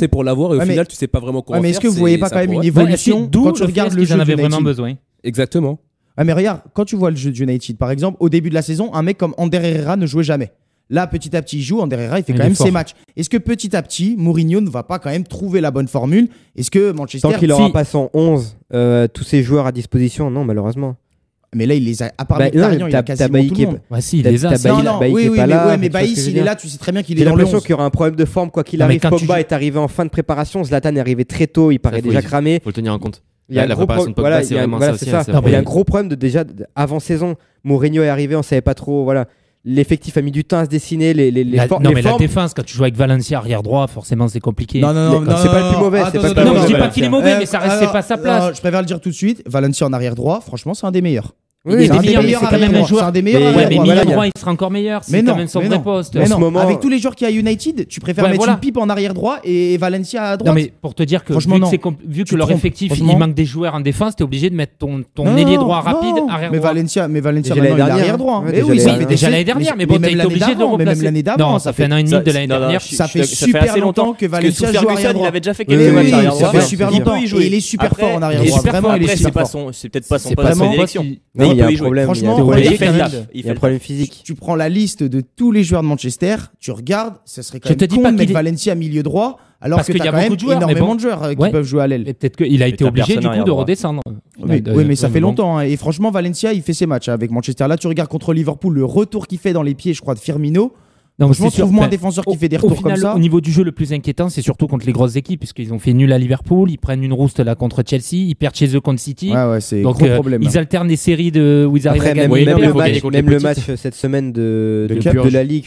forcé pour l'avoir et au final tu sais pas vraiment comment mais faire. est-ce que vous voyez pas quand même une évolution quand tu regardes le jeu en avait d'United vraiment besoin. Exactement. Mais regarde, quand tu vois le jeu d'United, par exemple, au début de la saison, un mek comme Ander Herrera ne jouait jamais. Là, petit à petit, il joue. Anderera, il fait quand même ses matchs. Est-ce que petit à petit, Mourinho ne va pas quand même trouver la bonne formule? Est-ce que Manchester... Tant qu'il n'aura pas son 11, tous ses joueurs à disposition, non, malheureusement. Mais là, il les a. À part Mkhitaryan, il a quasiment tout le monde. Si, il les a. Mais Baïs, il est là, tu sais très bien qu'il est dans le 11. J'ai l'impression qu'il y aura un problème de forme, quoi qu'il arrive. Pogba est arrivé en fin de préparation, Zlatan est arrivé très tôt, il paraît déjà cramé. Faut le tenir en compte. Il y a la préparation de Pogba, c'est vraiment ça aussi. Il y a un gros problème déjà avant saison. Mourinho est arrivé, on savait pas trop. Voilà. L'effectif a mis du temps à se dessiner. Non, mais la défense, quand tu joues avec Valencia arrière droit, forcément c'est compliqué. Non, c'est pas le plus mauvais. Non, je dis pas qu'il est mauvais, mais c'est pas sa place. Je préfère le dire tout de suite. Valencia en arrière droit, franchement, c'est un des meilleurs. Il est des meilleurs, mais c'est quand même un joueur. Mais milieu droit, il sera encore meilleur. C'est quand même son vrai poste. Mais non, avec tous les joueurs qu'il y a à United, tu préfères mettre une pipe en arrière droit et Valencia à droite. Non, mais pour te dire que vu que leur effectif, il manque des joueurs en défense, t'es obligé de mettre ton ailier droit rapide arrière droit. Mais Valencia, il est arrière droit. Déjà l'année dernière, mais bon, t'as été obligé de le remplacer. Non, ça fait un an et demi de l'année dernière. Ça fait super longtemps que Valencia joue arrière droit. Il avait déjà fait quelques matchs arrière droit. Ça fait super longtemps. Et il est super fort en arrière droit. Vraiment, il est super fort. C'est peut-être pas son poste de prédilection. Mais il y a un problème. Franchement, il fait un problème physique. Tu prends la liste de tous les joueurs de Manchester, tu regardes, ça serait quand même con de mettre Valencia milieu droit, alors que tu as quand même énormément de joueurs qui peuvent jouer à l'aile. Peut-être qu'il a été obligé du coup de redescendre. Oui, mais ça fait longtemps. Et franchement, Valencia, il fait ses matchs avec Manchester. Là, tu regardes contre Liverpool, le retour qu'il fait dans les pieds, je crois, de Firmino. Non, je trouve moins un défenseur qui fait des retours comme ça. Au niveau du jeu, le plus inquiétant, c'est surtout contre les grosses équipes, puisqu'ils ont fait nul à Liverpool, ils prennent une rouste là contre Chelsea, ils perdent chez eux contre City. Ouais, c'est donc gros problème. Ils alternent des séries où ils arrivent à gagner. Même le match cette semaine de la Ligue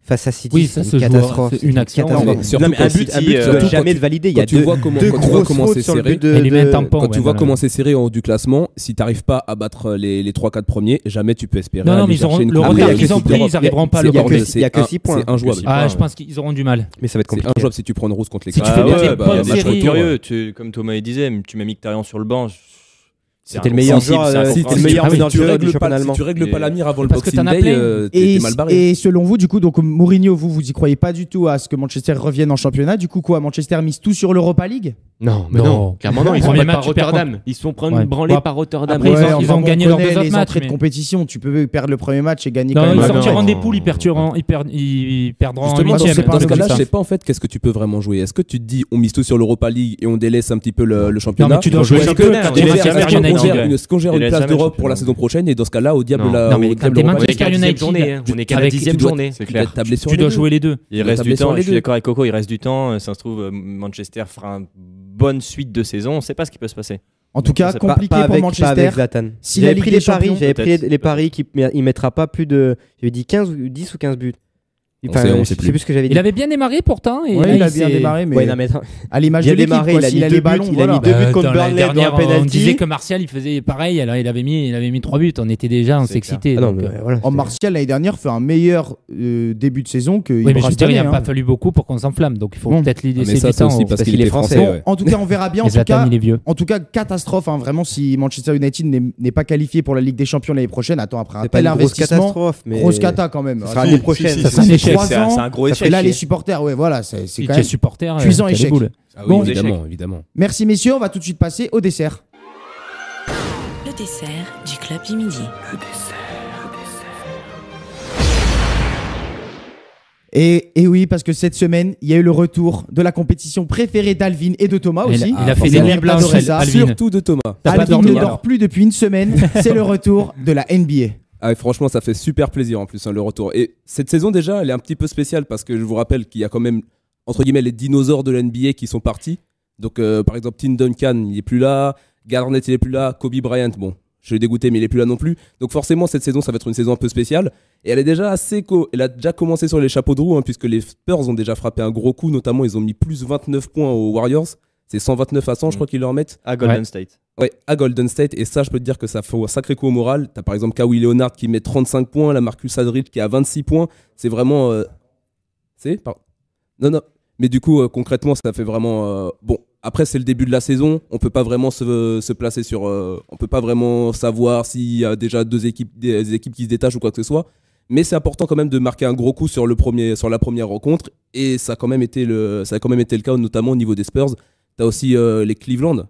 face à City, oui, ça c'est une catastrophe. C'est une action. Non, mais un but jamais de validé. Il y a deux grosses fautes sur le but de. Quand tu vois comment c'est serré en haut du classement, si tu n'arrives pas à battre les 3-4 premiers, jamais tu peux espérer. Non, mais le retard qu'ils ont pris, ils n'arriveront pas à le porter. Il n'y a que 6 points. C'est injouable. Je pense qu'ils auront du mal. Mais ça va être compliqué. C'est injouable si tu prends une rousse contre les Si tu fais bien des bonnes séries. Curieux, comme Thomas disait, tu mets Mkhitaryan sur le banc. C'était le meilleur joueur. C'était le meilleur meneur du championnat allemand. Si tu règles pas la mire avant le Boxing Day, t'es mal barré. Et selon vous, du coup, donc Mourinho, vous y croyez pas du tout à ce que Manchester revienne en championnat. Du coup, quoi, Manchester mise tout sur l'Europa League? Non, mais non. Clairement, non. Ils sont pas Rotterdam. Ils sont prendre une branlée par Rotterdam. Après, ils ont gagné leurs 2 autres matchs. De compétition, tu peux perdre le premier match et gagner quand même. Ils sortiront des poules, ils perdront en 8e. Dans ce cas-là, je sais pas en fait qu'est-ce que tu peux vraiment jouer. Est-ce que tu te dis on mise tout sur l'Europa League et on délaisse un petit peu le championnat? Non, mais tu dois jouer le championnat. Est-ce qu'on gère une place d'Europe pour la saison prochaine et dans ce cas-là, au diable la. Non, mais t'es Manchester United. On est qu'à la 10e journée. C'est clair. Tu dois jouer les deux. Il reste du temps. Je suis d'accord avec Coco, il reste du temps. Ça se trouve, Manchester fera une bonne suite de saison. On ne sait pas ce qui peut se passer. En tout cas, compliqué pour Manchester. Si j'avais pris les paris qu'il ne mettra pas plus de. J'avais dit 10 ou 15 buts. Je sais plus ce que j'avais dit. Il avait bien démarré pourtant. Il a bien démarré, mais à l'image de l'équipe, il a les ballons. Il a mis 2 buts contre Burnley dans un penalty. On disait que Martial il faisait pareil. Alors il avait mis 3 buts. On était déjà, on s'excitait. Martial l'année dernière fait un meilleur début de saison que. Oui, mais je veux dire, il n'a pas fallu beaucoup pour qu'on s'enflamme. Donc il faut peut-être lui laisser du temps. Parce qu'il est français. En tout cas, on verra bien. En tout cas, catastrophe. Vraiment, si Manchester United n'est pas qualifié pour la Ligue des Champions l'année prochaine, attends, après un tel investissement, grosse cata quand même. Ce sera l'année prochaine. C'est un échec. C'est un gros échec. Et là, les supporters, voilà, c'est quand même supporters, cuisant échec. Bon, évidemment. Merci messieurs, on va tout de suite passer au dessert. Le dessert du Club du Midi. Et oui, parce que cette semaine, il y a eu le retour de la compétition préférée d'Alvin et de Thomas aussi. Il a fait des nuits blanches, surtout de Thomas. Alvin ne dort plus depuis une semaine. C'est le retour de la NBA. Ah, franchement, ça fait super plaisir en plus, le retour. Et cette saison déjà, elle est un petit peu spéciale parce que je vous rappelle qu'il y a quand même, entre guillemets, les dinosaures de la NBA qui sont partis. Donc, par exemple, Tim Duncan, il est plus là. Garnett, il est plus là. Kobe Bryant, bon, je l'ai dégoûté, mais il est plus là non plus. Donc, forcément, cette saison, ça va être une saison un peu spéciale. Et elle est déjà elle a déjà commencé sur les chapeaux de roue, puisque les Spurs ont déjà frappé un gros coup. Notamment, ils ont mis plus 29 points aux Warriors. C'est 129 à 100, je crois qu'ils leur mettent. À Golden State. Ouais, à Golden State. Et ça, je peux te dire que ça fait un sacré coup au moral. T'as par exemple Kawhi Leonard qui met 35 points, la Marcus Aldridge qui a 26 points. C'est vraiment. Non. Mais du coup, concrètement, ça fait vraiment. Bon, après, c'est le début de la saison. On peut pas vraiment se placer sur. On peut pas vraiment savoir s'il y a déjà des équipes qui se détachent ou quoi que ce soit. Mais c'est important quand même de marquer un gros coup sur la première rencontre. Et ça a quand même été le cas, notamment au niveau des Spurs. T'as aussi les Cleveland,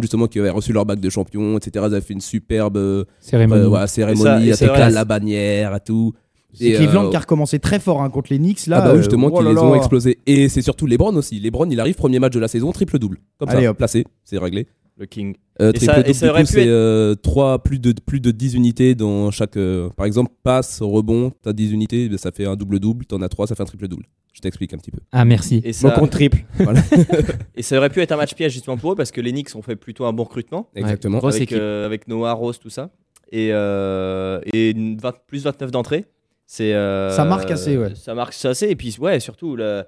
justement, qui avaient reçu leur bac de champion, etc. Ils avaient fait une superbe cérémonie avec la bannière et tout. C'est Cleveland qui a recommencé très fort contre les Knicks. Là, justement, qui les ont explosés. Et c'est surtout LeBron aussi. LeBron, il arrive, premier match de la saison, triple-double. Comme ça, placé, c'est réglé. Le King. Triple-double, du coup, c'est plus de 10 unités dans chaque. Par exemple, passe, rebond, t'as 10 unités, ça fait un double-double. T'en as 3, ça fait un triple-double. Je t'explique un petit peu. Ah, merci. Et ça... Mon compte triple. Voilà. Et ça aurait pu être un match piège justement pour eux parce que les Knicks ont fait plutôt un bon recrutement. Exactement. Avec Noah, Rose, tout ça. Et plus 29 d'entrée. Ça marque assez, ouais. Ça marque assez. Et puis, ouais, surtout, à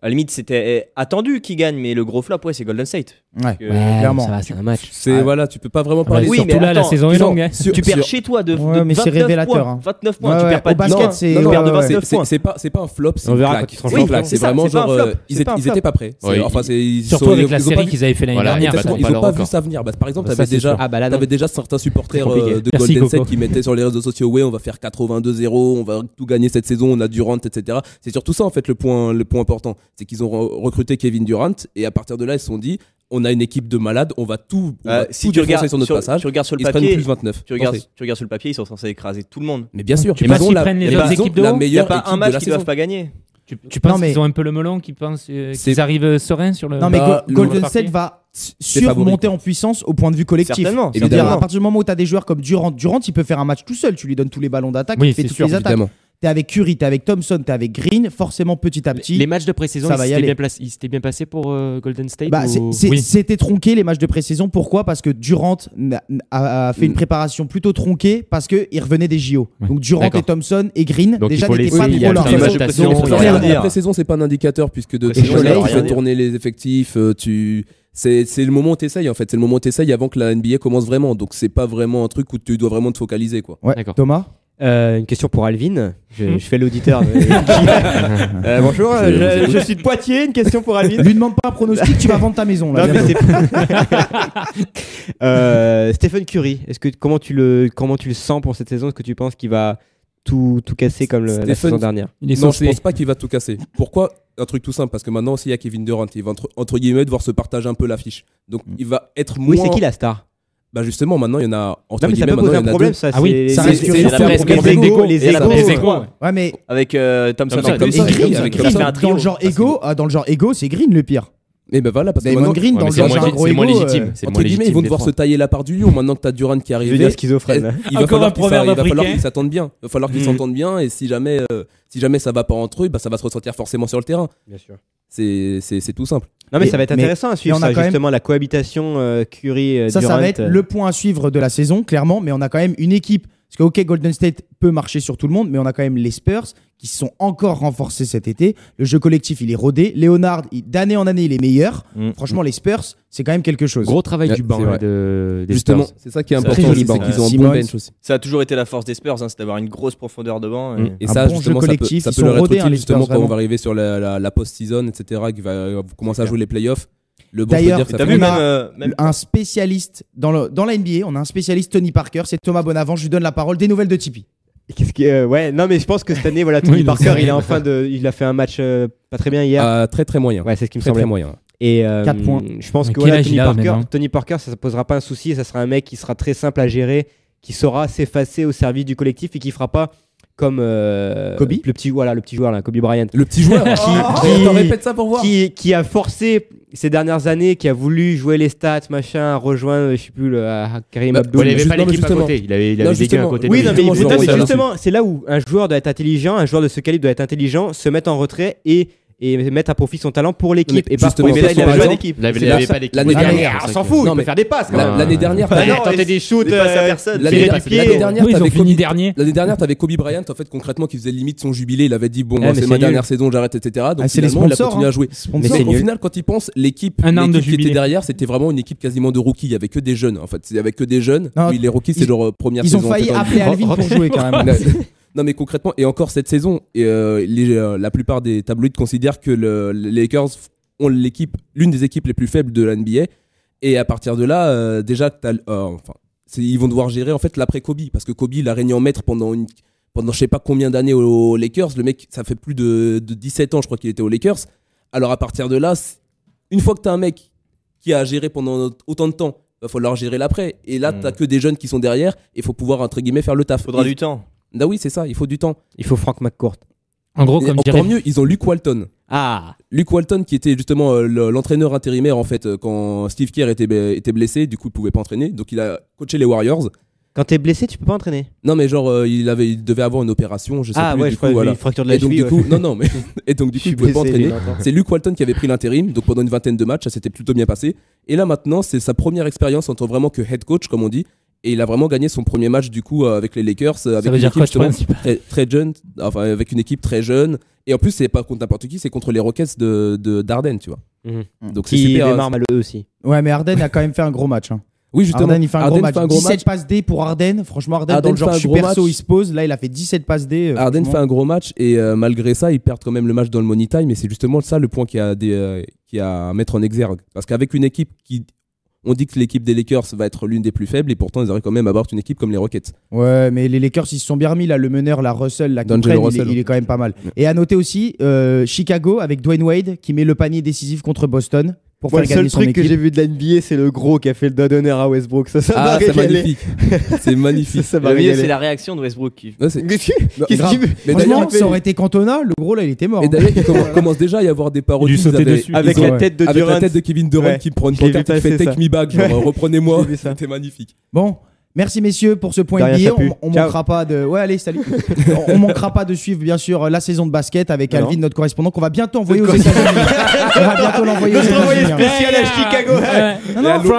la limite, c'était attendu qu'ils gagnent, mais le gros flop, c'est Golden State. Ouais, clairement. Ça va, c'est un match. Voilà, tu peux pas vraiment parler. Oui, surtout mais là, la saison est longue. Tu perds chez toi de mais c'est révélateur. Points, 29 points, tu perds pas de basket, c'est tu perds de 29 points. C'est pas un flop, c'est On verra une quand ils seront claque. champions. C'est vraiment genre ils étaient pas prêts. Surtout avec la série qu'ils avaient fait l'année dernière. Ils ont pas vu ça venir. Par exemple, t'avais déjà certains supporters de Golden State qui mettaient sur les réseaux sociaux, ouais, on va faire 82-0, on va tout gagner cette saison, on a Durant, etc. C'est surtout ça en fait le point important, c'est qu'ils ont recruté Kevin Durant et à partir de là ils se sont dit on a une équipe de malades, on va tout si tu regardes sur notre passage. Tu regardes sur le papier, plus 29. Tu regardes sur le papier, ils sont censés écraser tout le monde. Mais bien sûr, tu penses qu'ils prennent les autres équipes de haut. Il n'y a pas un match qu'ils doivent pas gagner. Tu penses qu'ils ont un peu le melon, qu'ils pensent qu'ils arrivent sereins sur le. Non, mais Golden State va surmonter en puissance au point de vue collectif. Certainement. C'est-à-dire, à partir du moment où tu as des joueurs comme Durant, il peut faire un match tout seul. Tu lui donnes tous les ballons d'attaque, il fait toutes les attaques. T'es avec Curry, t'es avec Thompson, t'es avec Green, forcément petit à petit. Les matchs de pré-saison, ils s'étaient bien passés pour Golden State C'était tronqué les matchs de pré-saison. Pourquoi ? Parce que Durant a fait une préparation plutôt tronquée parce qu'il revenait des JO. Donc Durant et Thompson et Green, donc déjà n'étaient pas trop là. La pré-saison, c'est pas un indicateur puisque de toute façon, tu fais tourner les effectifs, c'est le moment où t'essayes en fait. C'est le moment où t'essayes avant que la NBA commence vraiment. Donc c'est pas vraiment un truc où tu dois vraiment te focaliser quoi. Ouais. Thomas ? Une question pour Alvin. Je fais l'auditeur. Bonjour, je suis de Poitiers. Une question pour Alvin. Lui demande pas un pronostic, tu vas vendre ta maison. Là, Stephen Curry, comment tu le sens pour cette saison ? Est-ce que tu penses qu'il va tout casser comme la saison dernière ? Non, je pense pas qu'il va tout casser. Pourquoi ? Un truc tout simple, parce que maintenant aussi il y a Kevin Durant. Il va entre guillemets devoir se partager un peu l'affiche. Donc il va être moins. Oui, c'est qui la star ? Bah justement, maintenant il y en a entre guillemets. Maintenant il y en a un problème, ça. Ah oui, ça reste les égos. Ouais, mais avec Thompson et Green, dans le genre ego, c'est Green le pire. Et ben voilà, parce que Damon Green dans le genre c'est moins légitime. Entre guillemets, ils vont devoir se tailler la part du lion maintenant que t'as Durant qui arrive. Il est schizophrène. Il va falloir qu'ils s'attendent bien. Il va falloir qu'ils s'entendent bien et si jamais ça va pas entre eux, ça va se ressentir forcément sur le terrain. Bien sûr. C'est tout simple. Non mais ça va être intéressant à suivre ça, justement la cohabitation Curry ça va être le point à suivre de la saison clairement, mais on a quand même une équipe parce que ok, Golden State peut marcher sur tout le monde, mais on a quand même les Spurs qui se sont encore renforcés cet été. Le jeu collectif il est rodé. Leonard d'année en année il est meilleur. Franchement les Spurs c'est quand même quelque chose. Gros travail du banc des justement Spurs. c'est ça qui est important, c'est qu'ils ont un bon bench aussi. Ça a toujours été la force des Spurs, c'est d'avoir une grosse profondeur de banc et ça bon justement collectif, ça peut leur être utile justement quand on va arriver sur la post-season etc. qui va commencer à jouer les playoffs. D'ailleurs, un spécialiste dans la NBA, on a un spécialiste Tony Parker, c'est Thomas Bonavent, je lui donne la parole, des nouvelles de Tipeee. Ouais, non mais je pense que cette année voilà Tony Parker, il a fait un match pas très bien hier. Très moyen. Ouais, c'est ce qui me semblait. Très moyen. Et 4 points. Je pense que Tony Parker, ça posera pas un souci, ça sera un mec qui sera très simple à gérer, qui saura s'effacer au service du collectif et qui fera pas comme Kobe, le petit joueur là, Kobe Bryant. Le petit joueur qui répète ça pour voir. Qui a forcé ces dernières années, qui a voulu jouer les stats, machin, rejoindre, je sais plus, Karim Abdul. Il avait pas l'équipe à côté. Il avait des gars à côté. Oui, non, mais justement, c'est là où un joueur doit être intelligent, un joueur de ce calibre doit être intelligent, se mettre en retrait et mettre à profit son talent pour l'équipe et pas pour il avait joué en équipe. Il avait pas d'équipe. L'année dernière, on s'en fout, il peut faire des passes. L'année dernière, tenter des shoots, l'année dernière, l'année dernière, t'avais Kobe Bryant en fait concrètement qui faisait limite son jubilé. Il avait dit bon, moi c'est ma dernière saison, j'arrête, etc. Donc finalement, il a continué à jouer. Mais au final, quand il pense, l'équipe qui était derrière, c'était vraiment une équipe quasiment de rookies. Il y avait que des jeunes. En fait, il y avait que des jeunes. Les rookies, c'est leur première saison. Ils ont failli appeler Alvin pour jouer quand même. Non mais concrètement, et encore cette saison, la plupart des tabloïds considèrent que les Lakers ont l'une des équipes les plus faibles de la NBA. Et à partir de là, déjà, ils vont devoir gérer en fait l'après Kobe, parce que Kobe il a régné en maître pendant je sais pas combien d'années aux Lakers. Le mec, ça fait plus de 17 ans, je crois qu'il était aux Lakers. Alors à partir de là, une fois que t'as un mec qui a géré pendant autant de temps, va falloir gérer l'après. Et là, t'as que des jeunes qui sont derrière, et il faut pouvoir entre guillemets faire le taf. Faudra du temps. Ah oui, c'est ça, il faut du temps. Il faut Frank McCourt. En gros, comme encore mieux, ils ont Luke Walton. Ah. Luke Walton qui était justement l'entraîneur intérimaire en fait quand Steve Kerr était blessé, du coup il pouvait pas entraîner, donc il a coaché les Warriors. Quand t'es blessé, tu peux pas entraîner. Non mais genre il devait avoir une opération, je sais plus. Ouais, du coup, voilà. Une fracture de la cheville. Non mais et donc du coup il pouvait pas entraîner. C'est Luke Walton qui avait pris l'intérim, donc pendant une vingtaine de matchs, ça s'était plutôt bien passé. Et là maintenant, c'est sa première expérience en tant vraiment que head coach comme on dit. Et il a vraiment gagné son premier match du coup avec les Lakers, avec une équipe très jeune, enfin avec une équipe très jeune. Et en plus c'est pas contre n'importe qui, c'est contre les Rockets d'Harden, tu vois. Donc c'est super. Qui démarre mal eux aussi. Ouais, mais Harden a quand même fait un gros match. Hein. Oui, justement. Harden il fait un gros match. 17 passes D pour Harden. Franchement, Harden dans le genre super perso, il se pose. Là, il a fait 17 passes D. Harden fait un gros match et malgré ça, ils perdent quand même le match dans le money time. Et c'est justement ça le point qui a à mettre en exergue. Parce qu'avec une équipe qui on dit que l'équipe des Lakers va être l'une des plus faibles et pourtant ils arrivent quand même à battre une équipe comme les Rockets. Ouais, mais les Lakers ils se sont bien remis là, le meneur, la Russell, là, il est quand même pas mal. Et à noter aussi Chicago avec Dwayne Wade qui met le panier décisif contre Boston. Pour faire gagner son équipe. Le seul truc que j'ai vu de la NBA, c'est le gros qui a fait le doigt d'honneur à Westbrook. Ça c'est magnifique. C'est magnifique. Le mieux, c'est la réaction de Westbrook. Qu'est-ce qu'il veut? Franchement, ça aurait été Cantona, le gros là, il était mort. Et d'ailleurs, il commence déjà à y avoir des parodies avec la tête de Durant. Avec la tête de Kevin Durant qui prend une pancarte qui fait Take Me Back, genre reprenez-moi. C'était magnifique. Bon. Merci messieurs pour ce point NBA. On manquera pas de. Ouais, allez, salut. On manquera pas de suivre bien sûr la saison de basket avec Alvin, notre correspondant, qu'on va bientôt envoyer aux États-Unis. On va bientôt l'envoyer aux États-Unis. Spécial à Chicago.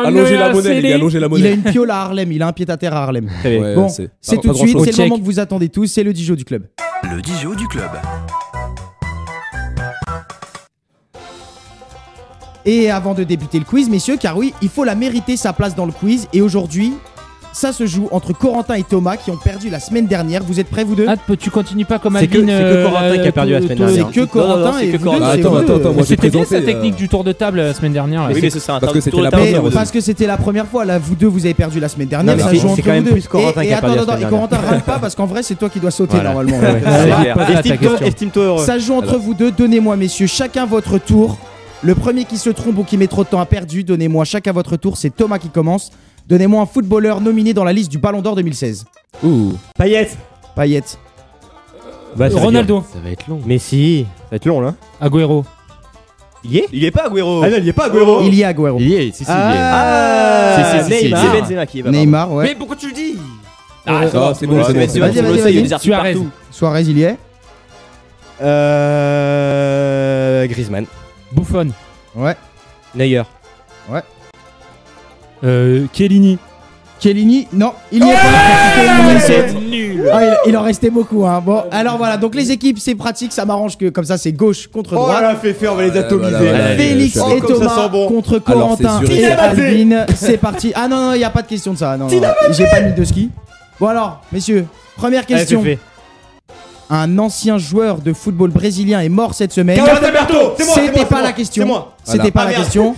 Allongez la monnaie, les gars, allongez la monnaie. Il a une piole à Harlem, il a un pied à terre à Harlem. Bon, c'est tout de suite, c'est le moment que vous attendez tous, c'est le Dijo du club. Le Dijo du club. Et avant de débuter le quiz, messieurs, car oui, il faut la mériter sa place dans le quiz. Et aujourd'hui, ça se joue entre Corentin et Thomas qui ont perdu la semaine dernière. Vous êtes prêts vous deux? Tu continues pas comme Alvin. C'est que Corentin qui a perdu la semaine dernière. C'est que Corentin et vous deux. Attends, moi c'était bien sa technique du tour de table la semaine dernière. Oui, mais c'est un parce que c'était la première. Parce que c'était la première fois. Là, vous deux, vous avez perdu la semaine dernière. Ça joue entre vous deux. Et attends, et Corentin râle pas parce qu'en vrai, c'est toi qui dois sauter normalement. Estime-toi heureux. Ça joue entre vous deux. Donnez-moi, messieurs, chacun votre tour. Le premier qui se trompe ou qui met trop de temps a perdu. Donnez-moi chacun votre tour. C'est Thomas qui commence. Donnez-moi un footballeur nominé dans la liste du Ballon d'Or 2016. Payet. Ronaldo. Ça va être long. Messi. Ça va être long là. Agüero. Il y est? Il est pas Agüero. Ah non, il y est pas Agüero. Il y est Agüero. Il y est, si, il y est. Neymar. C'est Benzema qui est pas. Neymar, ouais. Mais pourquoi tu le dis? C'est bon, c'est Benzema, Vas-y, on le sait, il y a des articles partout. Suarez, il y est. Griezmann. Buffon. Ouais. Neuer. Ouais. Chiellini. Non, il n'y est pas. Nul. Il en restait beaucoup. Hein. Bon, alors voilà. Donc les équipes, c'est pratique, ça m'arrange que comme ça, c'est gauche contre droite. Oh là, fait on va les atomiser. Félix et Thomas contre Corentin et Alvin. C'est parti. Ah non, il n'y a pas de question de ça. Non, j'ai pas mis de ski. Bon alors, messieurs, première question. Un ancien joueur de football brésilien est mort cette semaine. Carlos Alberto. C'était pas la question. C'était pas la question.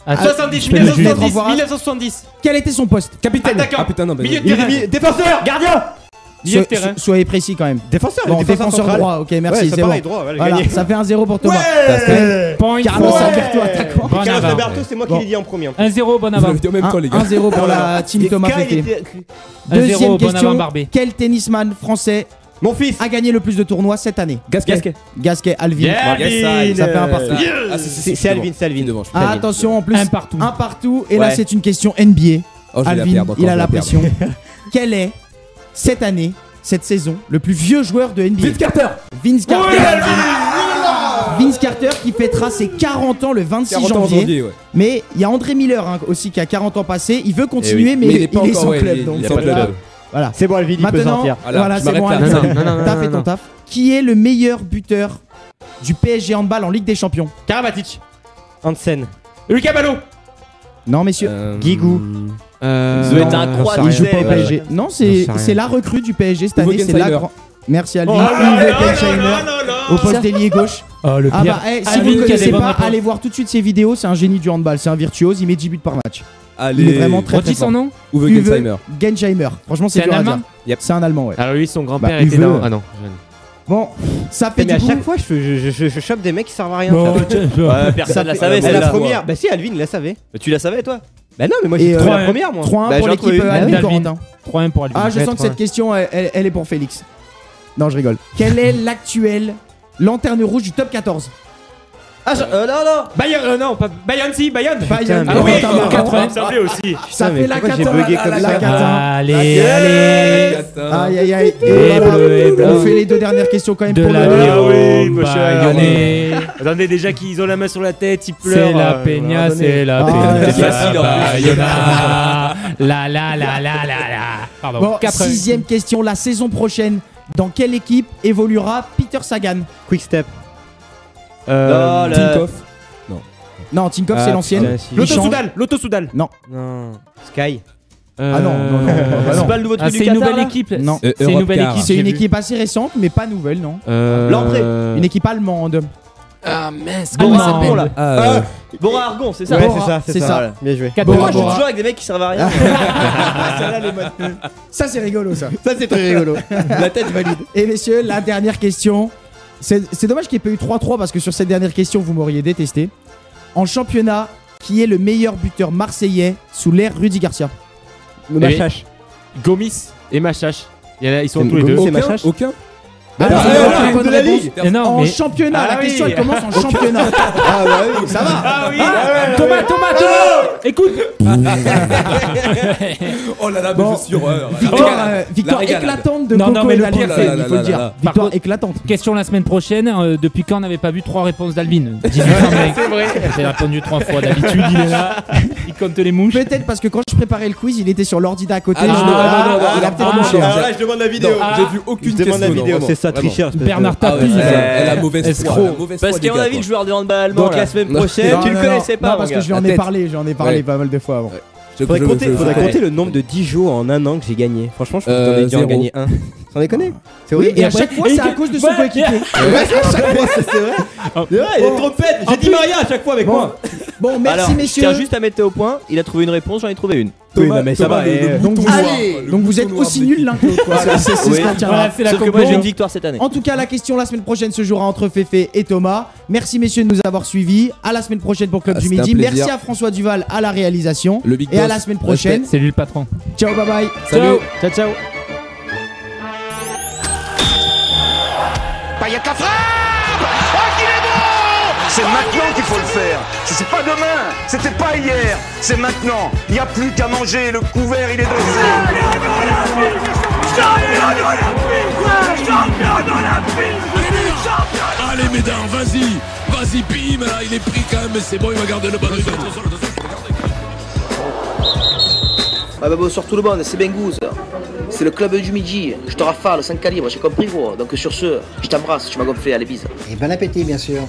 1970. Quel était son poste? Capitaine. Ah putain, non, milieu de terrain. Défenseur. Gardien. Milieu de terrain. Soyez précis quand même. Défenseur. Bon, défenseur droit. Ok, merci. C'est bon. Droit, voilà, ça fait 1-0 pour Thomas. Carlos Alberto attaquant. Carlos Alberto, c'est moi qui l'ai dit en premier. 1-0 Bonavent. 1-0 pour la team Thomas Fété. Deuxième question. Quel tennisman français mon fils a gagné le plus de tournois cette année? Gasquet, Alvin. Ça fait un partout. C'est Alvin. Attention, en plus, un partout. Et là, c'est une question NBA. Alvin, il a la pression. Quel est, cette année, cette saison, le plus vieux joueur de NBA? Vince Carter. Vince Carter qui fêtera ses 40 ans le 26 janvier. Mais il y a André Miller aussi qui a 40 ans passé. Il veut continuer, mais il est sans club. Donc voilà. C'est bon, Alvin, il peut sortir. Voilà, c'est bon, Alvin. T'as fait ton taf. Qui est le meilleur buteur du PSG handball en Ligue des Champions? Karabatic. Hansen. Lucas Ballot. Non, messieurs. Guigou. Il joue pas au PSG. Non, c'est la recrue du PSG cette année. C'est la grande. Merci Alvin. Au poste d'ailier gauche. Le pire. Si vous ne connaissez pas, allez voir tout de suite ses vidéos. C'est un génie du handball. C'est un virtuose. Il met 10 buts par match. Il est vraiment très fort. son nom? Uwe Gensheimer. Franchement, c'est dur à dire. C'est un Allemand, ouais. Alors lui, son grand-père était dans... Ah non. Bon, ça fait mais à chaque fois, je chope des mecs qui servent à rien. Personne la savait, c'est la première. Bah si, Alvin la savait. Tu la savais, toi? Bah non, mais moi j'ai trouvé la première, moi. 3-1 pour l'équipe Alvin Corentin. 3-1 pour Alvin. Ah, je sens que cette question, elle est pour Félix. Non, je rigole. Quel est l'actuel lanterne rouge du top 14? Ah, non. Bayern, non, pas Bayern, si, Bayern. Bayern, ah oui, 80 semblait aussi. Ça fait la 14. Allez. Aïe. Et voilà. On fait les 2 dernières questions quand même pour le oui, attendez, déjà qu'ils ont la main sur la tête, ils pleurent. C'est la peña, c'est la peña. C'est facile Pardon. Bon, 6ème question. La saison prochaine, dans quelle équipe évoluera Peter Sagan? Quick-step. Tinkoff. Non, Tinkoff c'est l'ancienne. Lotto Soudal. Non. Sky. Ah non. C'est pas le nouveau truc du Qatar. C'est une nouvelle équipe. Non. C'est une nouvelle équipe. C'est une équipe assez récente, mais pas nouvelle, non. L'entrée. Une équipe allemande. Ah mince, Bora Argon là. Bora Argon, c'est ça. Ouais, c'est ça. Voilà. Bien joué. Pourquoi je joue toujours avec des mecs qui servent à rien? Ça c'est rigolo ça. Ça c'est très rigolo. La tête valide. Et messieurs, la dernière question. C'est dommage qu'il n'y ait pas eu 3-3 parce que sur cette dernière question, vous m'auriez détesté. En championnat, qui est le meilleur buteur marseillais sous l'ère Rudy Garcia? Machache. Gomis et Machache. Ils sont tous les deux. Aucun. De la ligue. En mais... championnat, la question elle commence en championnat. Ah bah oui, ça va. Ah oui. Thomas. Écoute. Oh là là, mais je suis horreur. Victoire éclatante de Coco et d'Alvin, il faut le dire. Victoire éclatante. Question la semaine prochaine. Depuis quand on n'avait pas vu 3 réponses d'Alvin? 18 ans, mec. C'est vrai. J'ai répondu 3 fois. D'habitude, il est là. Il compte les mouches. Peut-être parce que quand je préparais le quiz, il était sur l'ordi d'à côté. Non, il a peut-être mouché. Je demande la vidéo. J'ai vu aucune question. C'est ça, tricheur. Bernard Tapie. Elle a mauvaise foi. Parce qu'à mon avis, le joueur de handball allemand. Donc la semaine prochaine, tu le connaissais pas. Non, parce que j'en ai parlé pas mal de fois avant. Faudrait compter le nombre de Dijon en un an que j'ai gagné. Franchement, je pense que j'en ai déjà gagné un. Sans déconner. C'est oui, et à chaque fois, c'est à cause de son coéquipier. C'est vrai. Il est trop pète. J'ai dit Maria à chaque fois avec moi. Bon, merci messieurs. Je tiens juste à mettre au point. Il a trouvé une réponse, j'en ai trouvé une. Thomas, mais ça va. Donc vous êtes aussi nuls l'un que l'autre. C'est ce qu'on tient. Sauf que moi j'ai une victoire cette année. En tout cas, la question la semaine prochaine se jouera entre Féfé et Thomas. Merci messieurs de nous avoir suivis. À la semaine prochaine pour Club du Midi. Merci à François Duval à la réalisation. Et à la semaine prochaine. C'est lui le patron. Ciao, bye bye. Salut. Ciao. Payet la frappe. Oh, qu'il est bon! C'est maintenant qu'il faut le faire. C'est pas demain, c'était pas hier, c'est maintenant. Il n'y a plus qu'à manger, le couvert il est dressé. Allez Médard, vas-y, bim, là, il est pris quand même, mais c'est bon, il va garder le ballon. Ah bah bonsoir tout le monde, c'est Bengouz. C'est le club du midi. Je te rafale, 5 calibres, j'ai compris gros. Donc sur ce, je t'embrasse, tu m'as gonflé, allez bise. Et bon appétit bien sûr.